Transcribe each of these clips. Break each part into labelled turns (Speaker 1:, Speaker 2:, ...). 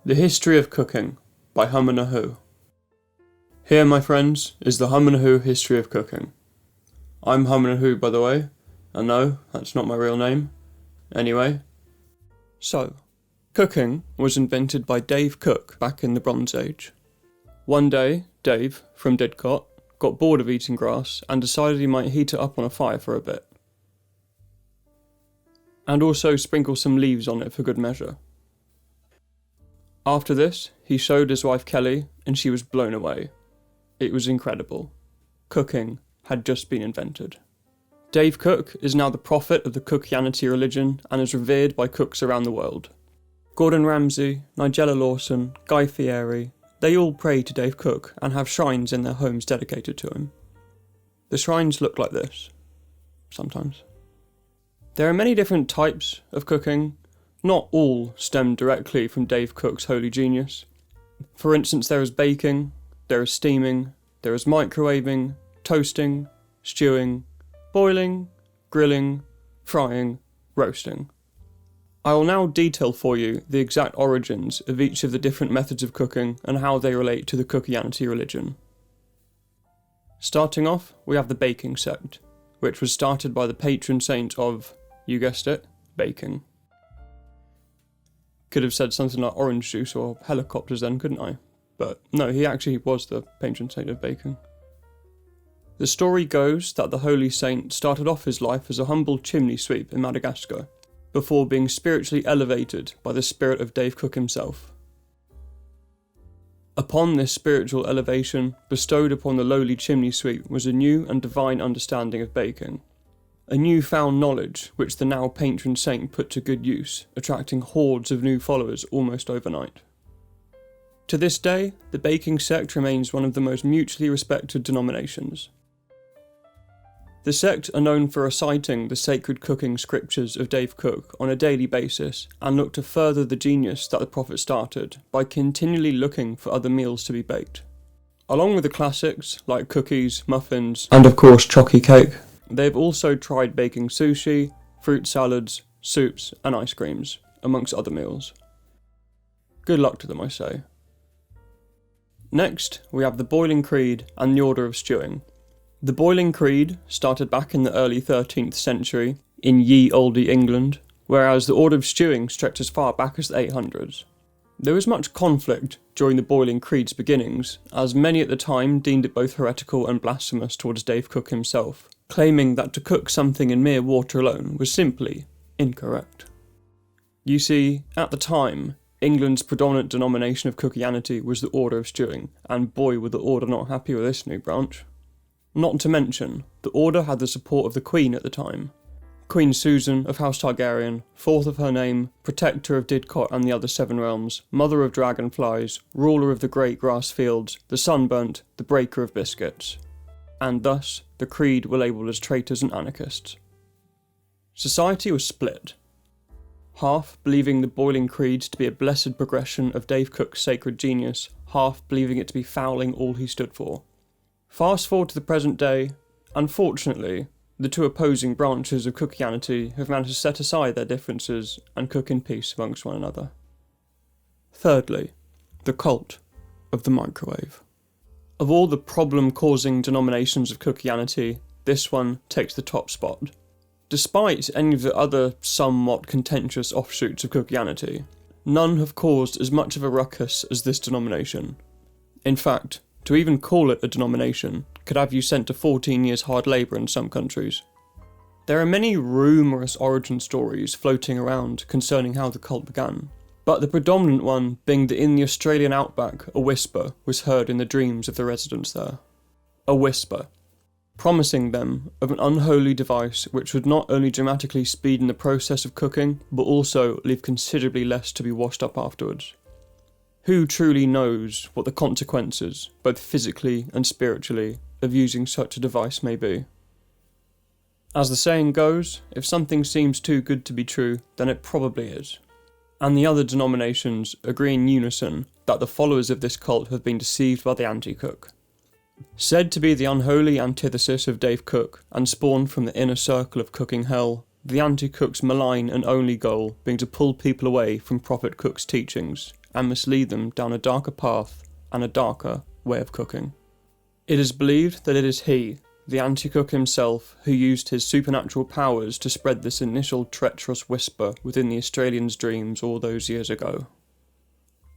Speaker 1: The History of Cooking by Hum and a Who. Here, my friends, is the Hum and a Who history of cooking. I'm Hum and a Who, by the way, and no, that's not my real name. Anyway. So, cooking was invented by Dave Cook back in the Bronze Age. One day, Dave, from Didcot, got bored of eating grass and decided he might heat it up on a fire for a bit. And also sprinkle some leaves on it for good measure. After this, he showed his wife Kelly, and she was blown away. It was incredible. Cooking had just been invented. Dave Cook is now the prophet of the Cookianity religion and is revered by cooks around the world. Gordon Ramsay, Nigella Lawson, Guy Fieri, they all pray to Dave Cook and have shrines in their homes dedicated to him. The shrines look like this, sometimes. There are many different types of cooking. Not all stem directly from Dave Cook's holy genius. For instance, there is baking, there is steaming, there is microwaving, toasting, stewing, boiling, grilling, frying, roasting. I will now detail for you the exact origins of each of the different methods of cooking and how they relate to the Cookianity religion. Starting off, we have the Baking Sect, which was started by the patron saint of, you guessed it, baking. Could have said something like orange juice or helicopters then, couldn't I? But no, he actually was the patron saint of baking. The story goes that the holy saint started off his life as a humble chimney sweep in Madagascar, before being spiritually elevated by the spirit of Dave Cook himself. Upon this spiritual elevation, bestowed upon the lowly chimney sweep was a new and divine understanding of baking. A newfound knowledge which the now patron saint put to good use, attracting hordes of new followers almost overnight. To this day, the Baking Sect remains one of the most mutually respected denominations. The sect are known for reciting the sacred cooking scriptures of Dave Cook on a daily basis and look to further the genius that the prophet started by continually looking for other meals to be baked. Along with the classics like cookies, muffins, and of course chocky cake, they've also tried baking sushi, fruit salads, soups and ice creams, amongst other meals. Good luck to them, I say. Next, we have the Boiling Creed and the Order of Stewing. The Boiling Creed started back in the early 13th century in ye olde England, whereas the Order of Stewing stretched as far back as the 800s. There was much conflict during the Boiling Creed's beginnings, as many at the time deemed it both heretical and blasphemous towards Dave Cook himself, claiming that to cook something in mere water alone was simply incorrect. You see, at the time, England's predominant denomination of Cookianity was the Order of Stewing, and boy were the Order not happy with this new branch. Not to mention, the Order had the support of the Queen at the time. Queen Susan of House Targaryen, fourth of her name, protector of Didcot and the other seven realms, mother of dragonflies, ruler of the great grass fields, the sunburnt, the breaker of biscuits. And thus, the Creed were labelled as traitors and anarchists. Society was split. Half believing the Boiling Creed to be a blessed progression of Dave Cook's sacred genius, half believing it to be fouling all he stood for. Fast forward to the present day, unfortunately, the two opposing branches of Cookianity have managed to set aside their differences and cook in peace amongst one another. Thirdly, the cult of the microwave. Of all the problem-causing denominations of Cookianity, this one takes the top spot. Despite any of the other somewhat contentious offshoots of Cookianity, none have caused as much of a ruckus as this denomination. In fact, to even call it a denomination could have you sent to 14 years hard labour in some countries. There are many rumourous origin stories floating around concerning how the cult began, but the predominant one being that in the Australian outback a whisper was heard in the dreams of the residents there. A whisper, promising them of an unholy device which would not only dramatically speeden the process of cooking, but also leave considerably less to be washed up afterwards. Who truly knows what the consequences, both physically and spiritually, of using such a device may be? As the saying goes, if something seems too good to be true, then it probably is. And the other denominations agree in unison that the followers of this cult have been deceived by the anti-cook. Said to be the unholy antithesis of Dave Cook, and spawned from the inner circle of cooking hell, the anti-cook's malign and only goal being to pull people away from Prophet Cook's teachings, and mislead them down a darker path and a darker way of cooking. It is believed that it is he, the anti-cook himself, who used his supernatural powers to spread this initial treacherous whisper within the Australians' dreams all those years ago.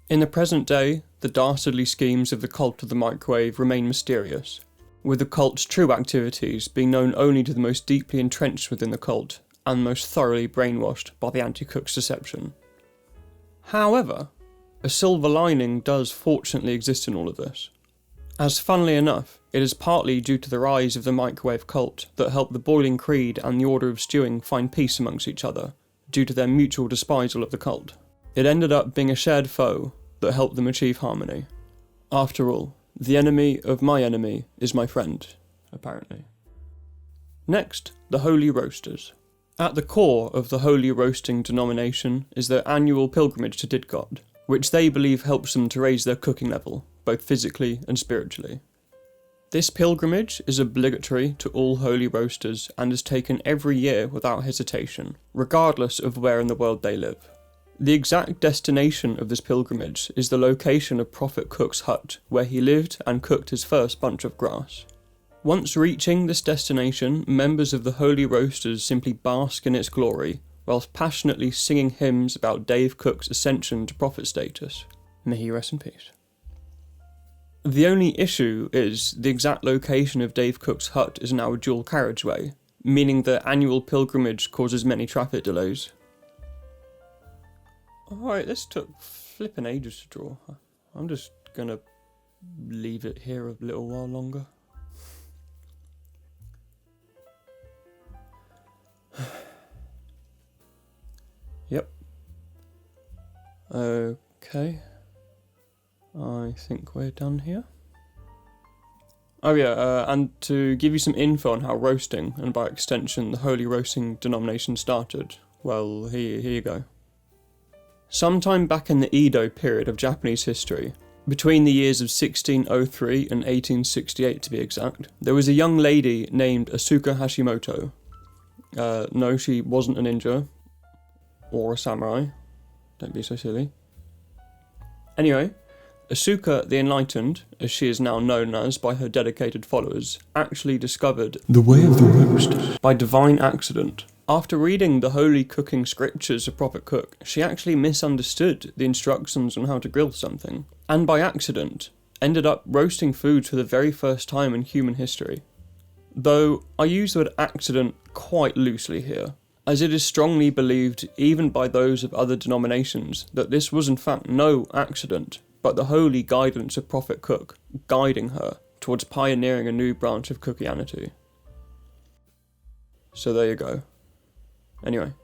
Speaker 1: In the present day, the dastardly schemes of the cult of the microwave remain mysterious, with the cult's true activities being known only to the most deeply entrenched within the cult and most thoroughly brainwashed by the anti-cook's deception. However, a silver lining does fortunately exist in all of this, as funnily enough, it is partly due to the rise of the microwave cult that helped the Boiling Creed and the Order of Stewing find peace amongst each other, due to their mutual despisal of the cult. It ended up being a shared foe that helped them achieve harmony. After all, the enemy of my enemy is my friend, apparently. Next, the Holy Roasters. At the core of the Holy Roasting denomination is their annual pilgrimage to Didcot, which they believe helps them to raise their cooking level, both physically and spiritually. This pilgrimage is obligatory to all Holy Roasters and is taken every year without hesitation, regardless of where in the world they live. The exact destination of this pilgrimage is the location of Prophet Cook's hut, where he lived and cooked his first bunch of grass. Once reaching this destination, members of the Holy Roasters simply bask in its glory, whilst passionately singing hymns about Dave Cook's ascension to prophet status. May he rest in peace. The only issue is the exact location of Dave Cook's hut is now a dual carriageway, meaning the annual pilgrimage causes many traffic delays. Alright, this took flippin' ages to draw. I'm just gonna leave it here a little while longer. Yep. Okay. I think we're done here. Oh yeah, and to give you some info on how roasting, and by extension the Holy Roasting denomination started, well, here you go. Sometime back in the Edo period of Japanese history, between the years of 1603 and 1868 to be exact, there was a young lady named Asuka Hashimoto. No, she wasn't a ninja, or a samurai, don't be so silly. Anyway, Asuka the Enlightened, as she is now known as by her dedicated followers, actually discovered the way of the roast by divine accident. After reading the holy cooking scriptures of Prophet Cook, she actually misunderstood the instructions on how to grill something, and by accident, ended up roasting food for the very first time in human history. Though, I use the word accident quite loosely here, as it is strongly believed even by those of other denominations that this was in fact no accident, but the holy guidance of Prophet Cook guiding her towards pioneering a new branch of cookianity. So there you go. Anyway,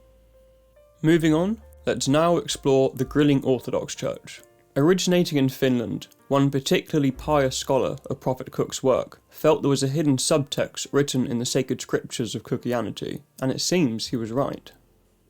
Speaker 1: moving on, let's now explore the Grilling-Orthodox Church. Originating in Finland, one particularly pious scholar of Prophet Cook's work felt there was a hidden subtext written in the sacred scriptures of cookianity, and it seems he was right.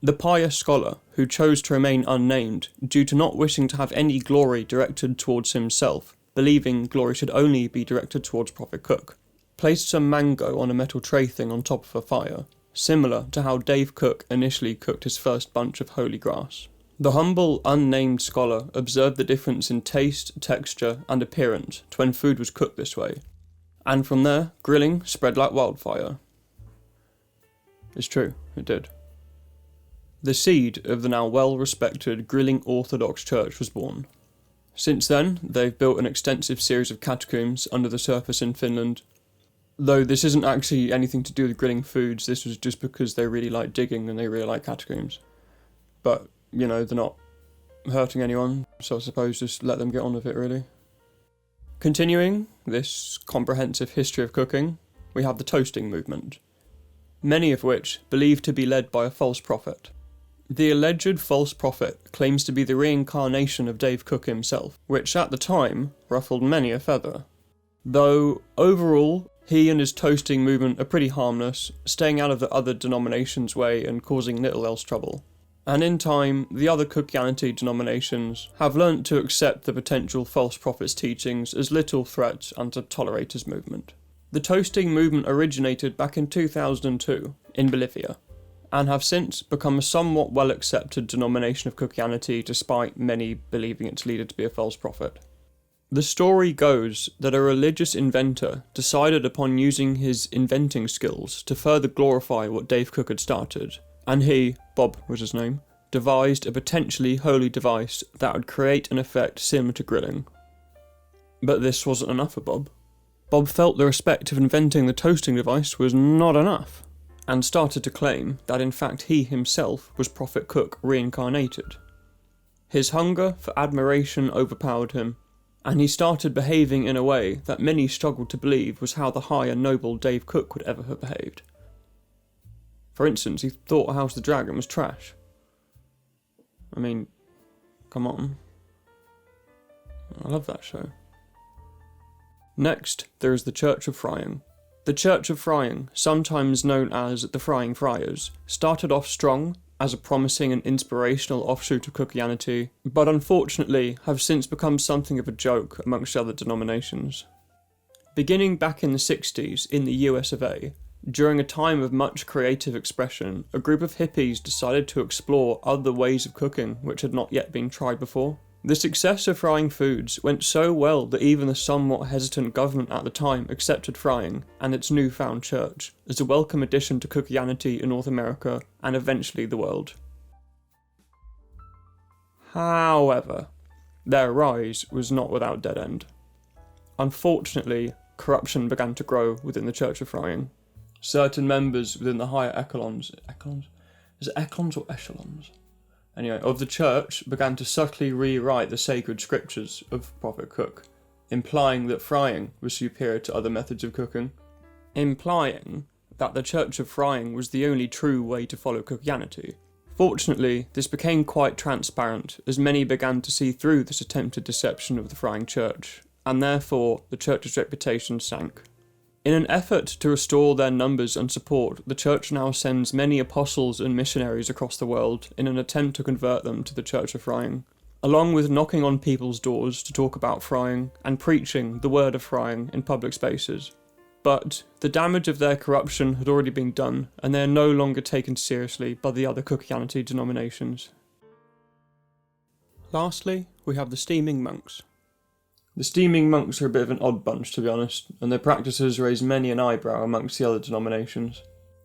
Speaker 1: The pious scholar, who chose to remain unnamed due to not wishing to have any glory directed towards himself, believing glory should only be directed towards Prophet Cook, placed some mango on a metal tray thing on top of a fire, similar to how Dave Cook initially cooked his first bunch of holy grass. The humble, unnamed scholar observed the difference in taste, texture, and appearance to when food was cooked this way, and from there, grilling spread like wildfire. It's true, it did. The seed of the now well-respected Grilling-Orthodox Church was born. Since then, they've built an extensive series of catacombs under the surface in Finland. Though this isn't actually anything to do with grilling foods, this was just because they really like digging and they really like catacombs. But, you know, they're not hurting anyone, so I suppose just let them get on with it, really. Continuing this comprehensive history of cooking, we have the toasting movement, many of which believed to be led by a false prophet. The alleged false prophet claims to be the reincarnation of Dave Cook himself, which at the time ruffled many a feather. Though, overall, he and his toasting movement are pretty harmless, staying out of the other denominations' way and causing little else trouble. And in time, the other cookianity denominations have learnt to accept the potential false prophet's teachings as little threat and to tolerate his movement. The toasting movement originated back in 2002 in Bolivia, and have since become a somewhat well-accepted denomination of Christianity despite many believing its leader to be a false prophet. The story goes that a religious inventor decided upon using his inventing skills to further glorify what Dave Cook had started, and he, Bob was his name, devised a potentially holy device that would create an effect similar to grilling. But this wasn't enough for Bob. Bob felt the respect of inventing the toasting device was not enough, and started to claim that in fact he himself was Prophet Cook reincarnated. His hunger for admiration overpowered him, and he started behaving in a way that many struggled to believe was how the high and noble Dave Cook would ever have behaved. For instance, he thought House of the Dragon was trash. I mean, come on. I love that show. Next, there is the Church of Frying. The Church of Frying, sometimes known as the Frying Friars, started off strong as a promising and inspirational offshoot of Christianity, but unfortunately have since become something of a joke amongst other denominations. Beginning back in the 60s in the US of A, during a time of much creative expression, a group of hippies decided to explore other ways of cooking which had not yet been tried before. The success of frying foods went so well that even the somewhat hesitant government at the time accepted frying and its newfound church as a welcome addition to Christianity in North America and eventually the world. However, their rise was not without dead end. Unfortunately, corruption began to grow within the Church of Frying. Certain members within the higher echelons? Is it echelons or echelons? Anyway, of the church began to subtly rewrite the sacred scriptures of Prophet Cook, implying that frying was superior to other methods of cooking, implying that the Church of Frying was the only true way to follow Christianity. Fortunately, this became quite transparent as many began to see through this attempted deception of the frying church, and therefore the church's reputation sank. In an effort to restore their numbers and support, the church now sends many apostles and missionaries across the world in an attempt to convert them to the Church of Frying, along with knocking on people's doors to talk about frying and preaching the word of frying in public spaces. But the damage of their corruption had already been done, and they are no longer taken seriously by the other Christianity denominations. Lastly, we have the steaming monks. The steaming monks are a bit of an odd bunch, to be honest, and their practices raise many an eyebrow amongst the other denominations.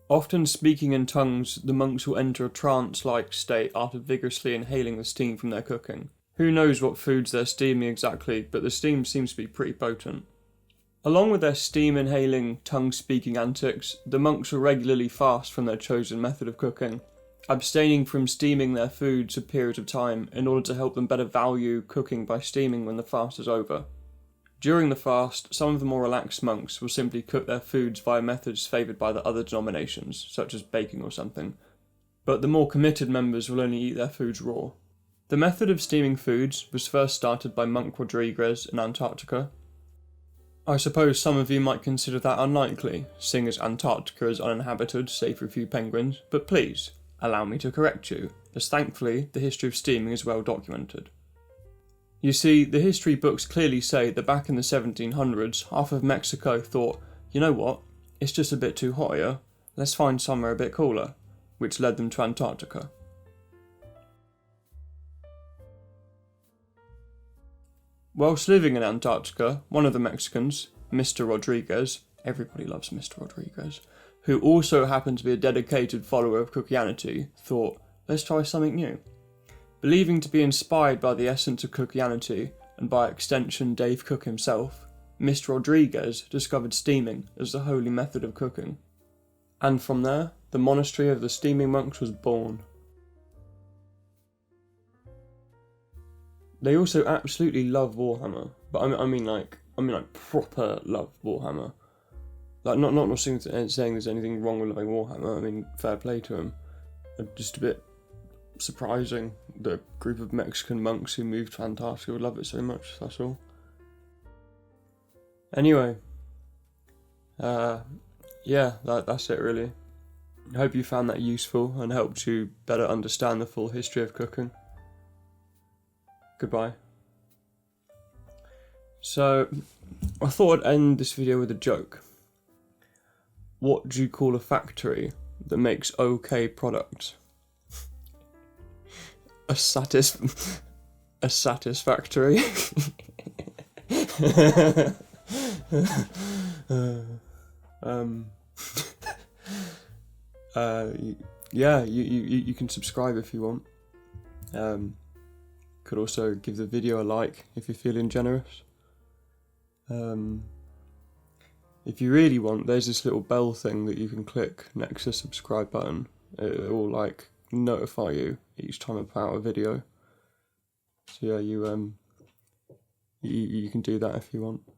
Speaker 1: Often speaking in tongues, the monks will enter a trance-like state after vigorously inhaling the steam from their cooking. Who knows what foods they're steaming exactly, but the steam seems to be pretty potent. Along with their steam-inhaling, tongue-speaking antics, the monks will regularly fast from their chosen method of cooking, abstaining from steaming their foods for periods of time in order to help them better value cooking by steaming when the fast is over. During the fast, some of the more relaxed monks will simply cook their foods via methods favoured by the other denominations, such as baking or something, but the more committed members will only eat their foods raw. The method of steaming foods was first started by Monk Rodriguez in Antarctica. I suppose some of you might consider that unlikely, seeing as Antarctica is uninhabited save for a few penguins, but please, allow me to correct you, as thankfully the history of steaming is well documented. You see, the history books clearly say that back in the 1700s, half of Mexico thought, you know what, it's just a bit too hot here, let's find somewhere a bit cooler, which led them to Antarctica. Whilst living in Antarctica, one of the Mexicans, Mr. Rodriguez, everybody loves Mr. Rodriguez, who also happened to be a dedicated follower of Christianity, thought, let's try something new. Believing to be inspired by the essence of Christianity, and by extension Dave Cook himself, Mr. Rodriguez discovered steaming as the holy method of cooking. And from there, the monastery of the steaming monks was born. They also absolutely love Warhammer, but I mean like proper love Warhammer. Like, not saying there's anything wrong with loving Warhammer, I mean, fair play to him. Just a bit surprising that a group of Mexican monks who moved to Antarctica would love it so much, that's all. Anyway, yeah, that's it really. I hope you found that useful and helped you better understand the full history of cooking. Goodbye. So, I thought I'd end this video with a joke. What do you call a factory that makes okay products. A satisfactory. Yeah, you can subscribe if you want. Could also give the video a like if you're feeling generous. If you really want, there's this little bell thing that you can click next to the subscribe button. It will like notify you each time I put out a video. So yeah, you can do that if you want.